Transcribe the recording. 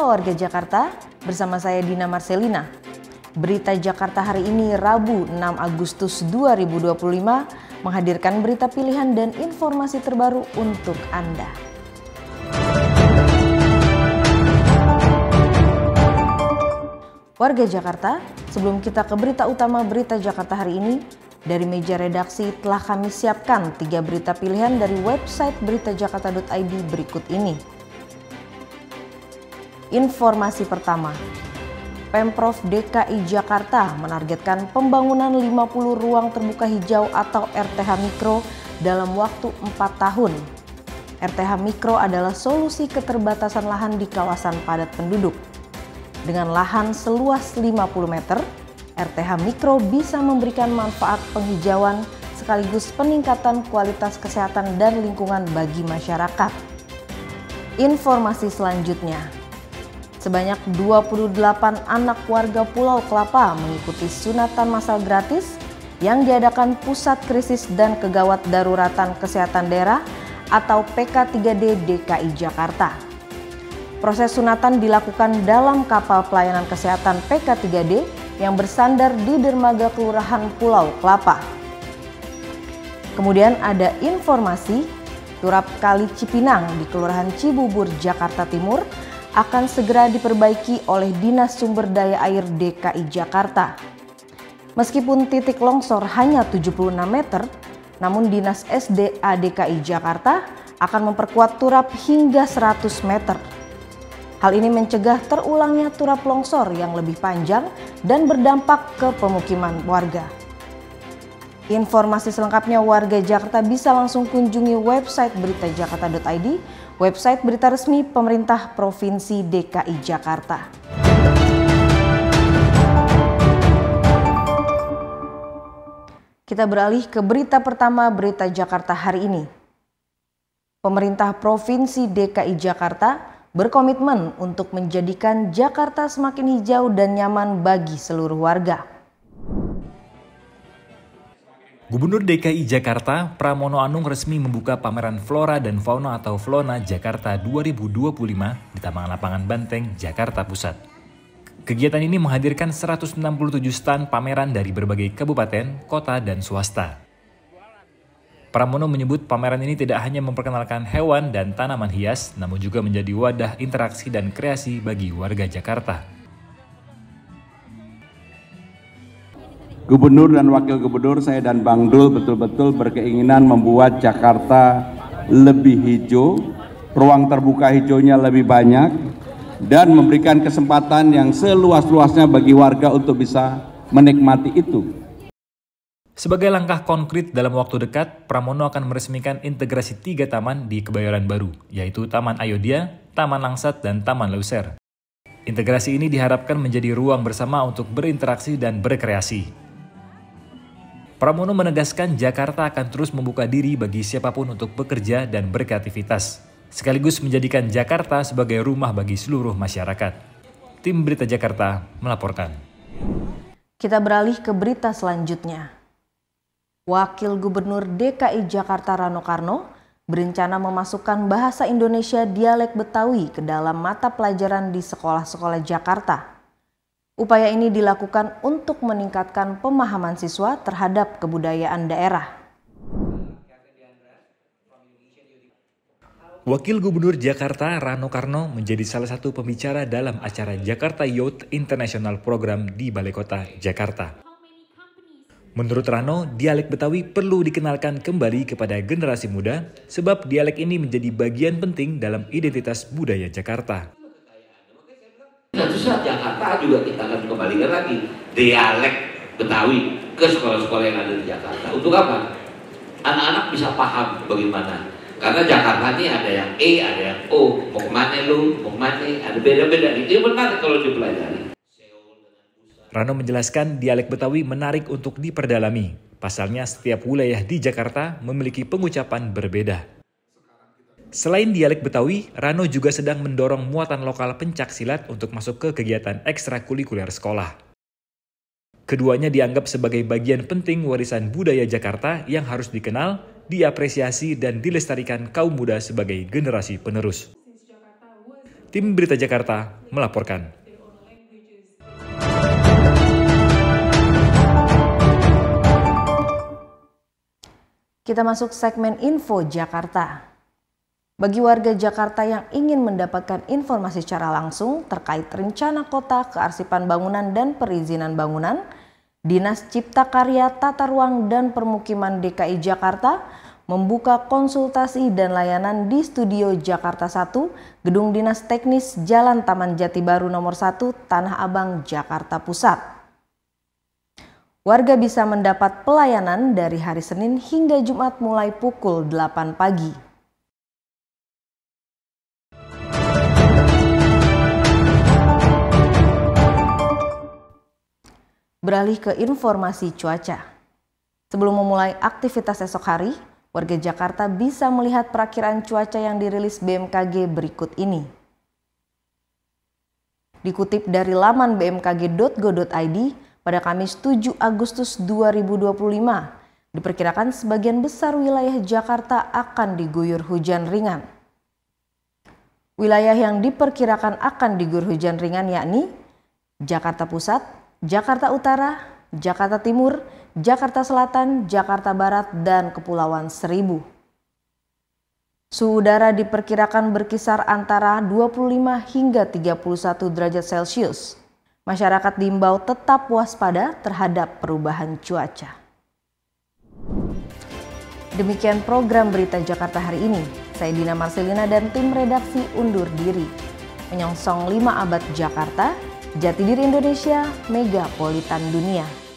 Halo warga Jakarta, bersama saya Dina Marcelina. Berita Jakarta hari ini Rabu 6 Agustus 2025 menghadirkan berita pilihan dan informasi terbaru untuk Anda. Warga Jakarta, sebelum kita ke berita utama berita Jakarta hari ini, dari meja redaksi telah kami siapkan 3 berita pilihan dari website beritajakarta.id berikut ini. Informasi pertama, Pemprov DKI Jakarta menargetkan pembangunan 50 ruang terbuka hijau atau RTH Mikro dalam waktu 4 tahun. RTH Mikro adalah solusi keterbatasan lahan di kawasan padat penduduk. Dengan lahan seluas 50 meter, RTH Mikro bisa memberikan manfaat penghijauan sekaligus peningkatan kualitas kesehatan dan lingkungan bagi masyarakat. Informasi selanjutnya, sebanyak 28 anak warga Pulau Kelapa mengikuti sunatan massal gratis yang diadakan Pusat Krisis dan Kegawat Daruratan Kesehatan Daerah atau PK3D DKI Jakarta. Proses sunatan dilakukan dalam kapal pelayanan kesehatan PK3D yang bersandar di dermaga Kelurahan Pulau Kelapa. Kemudian ada informasi turap Kali Cipinang di Kelurahan Cibubur, Jakarta Timur akan segera diperbaiki oleh Dinas Sumber Daya Air DKI Jakarta. Meskipun titik longsor hanya 76 meter, namun Dinas SDA DKI Jakarta akan memperkuat turap hingga 100 meter. Hal ini mencegah terulangnya turap longsor yang lebih panjang dan berdampak ke pemukiman warga. Informasi selengkapnya warga Jakarta bisa langsung kunjungi website beritajakarta.id, website berita resmi pemerintah Provinsi DKI Jakarta. Kita beralih ke berita pertama berita Jakarta hari ini. Pemerintah Provinsi DKI Jakarta berkomitmen untuk menjadikan Jakarta semakin hijau dan nyaman bagi seluruh warga. Gubernur DKI Jakarta, Pramono Anung resmi membuka pameran Flora dan Fauna atau Flona Jakarta 2025 di Taman Lapangan Banteng, Jakarta Pusat. Kegiatan ini menghadirkan 167 stand pameran dari berbagai kabupaten, kota, dan swasta. Pramono menyebut pameran ini tidak hanya memperkenalkan hewan dan tanaman hias, namun juga menjadi wadah interaksi dan kreasi bagi warga Jakarta. Gubernur dan Wakil Gubernur, saya dan Bang Dul betul-betul berkeinginan membuat Jakarta lebih hijau, ruang terbuka hijaunya lebih banyak, dan memberikan kesempatan yang seluas-luasnya bagi warga untuk bisa menikmati itu. Sebagai langkah konkret dalam waktu dekat, Pramono akan meresmikan integrasi 3 taman di Kebayoran Baru, yaitu Taman Ayodhya, Taman Langsat, dan Taman Leuser. Integrasi ini diharapkan menjadi ruang bersama untuk berinteraksi dan berkreasi. Pramono menegaskan Jakarta akan terus membuka diri bagi siapapun untuk bekerja dan berkreativitas, sekaligus menjadikan Jakarta sebagai rumah bagi seluruh masyarakat. Tim Berita Jakarta melaporkan. Kita beralih ke berita selanjutnya. Wakil Gubernur DKI Jakarta Rano Karno berencana memasukkan bahasa Indonesia dialek Betawi ke dalam mata pelajaran di sekolah-sekolah Jakarta. Upaya ini dilakukan untuk meningkatkan pemahaman siswa terhadap kebudayaan daerah. Wakil Gubernur Jakarta Rano Karno menjadi salah satu pembicara dalam acara Jakarta Youth International Program di Balai Kota, Jakarta. Menurut Rano, dialek Betawi perlu dikenalkan kembali kepada generasi muda sebab dialek ini menjadi bagian penting dalam identitas budaya Jakarta. Suatu saat Jakarta juga kita akan kembalikan lagi dialek Betawi ke sekolah-sekolah yang ada di Jakarta. Untuk apa? Anak-anak bisa paham bagaimana. Karena Jakarta ini ada yang E, ada yang O. Mau kemana lu, mau kemana, ada beda-beda. Itu menarik kalau dipelajari. Rano menjelaskan dialek Betawi menarik untuk diperdalami. Pasalnya setiap wilayah di Jakarta memiliki pengucapan berbeda. Selain dialek Betawi, Rano juga sedang mendorong muatan lokal pencak silat untuk masuk ke kegiatan ekstrakurikuler sekolah. Keduanya dianggap sebagai bagian penting warisan budaya Jakarta yang harus dikenal, diapresiasi, dan dilestarikan kaum muda sebagai generasi penerus. Tim Berita Jakarta melaporkan. Kita masuk segmen Info Jakarta. Bagi warga Jakarta yang ingin mendapatkan informasi secara langsung terkait rencana kota, kearsipan bangunan dan perizinan bangunan, Dinas Cipta Karya, Tata Ruang dan Permukiman DKI Jakarta membuka konsultasi dan layanan di Studio Jakarta 1, Gedung Dinas Teknis Jalan Taman Jati Baru nomor 1, Tanah Abang, Jakarta Pusat. Warga bisa mendapat pelayanan dari hari Senin hingga Jumat mulai pukul 8 pagi. Beralih ke informasi cuaca. Sebelum memulai aktivitas esok hari, warga Jakarta bisa melihat perakiraan cuaca yang dirilis BMKG berikut ini. Dikutip dari laman bmkg.go.id, pada Kamis 7 Agustus 2025, diperkirakan sebagian besar wilayah Jakarta akan diguyur hujan ringan. Wilayah yang diperkirakan akan diguyur hujan ringan yakni Jakarta Pusat, Jakarta Utara, Jakarta Timur, Jakarta Selatan, Jakarta Barat, dan Kepulauan Seribu. Suhu udara diperkirakan berkisar antara 25 hingga 31 derajat Celcius. Masyarakat diimbau tetap waspada terhadap perubahan cuaca. Demikian program Berita Jakarta hari ini. Saya Dina Marcelina dan tim redaksi undur diri. Menyongsong 5 abad Jakarta, jati diri Indonesia, megapolitan dunia.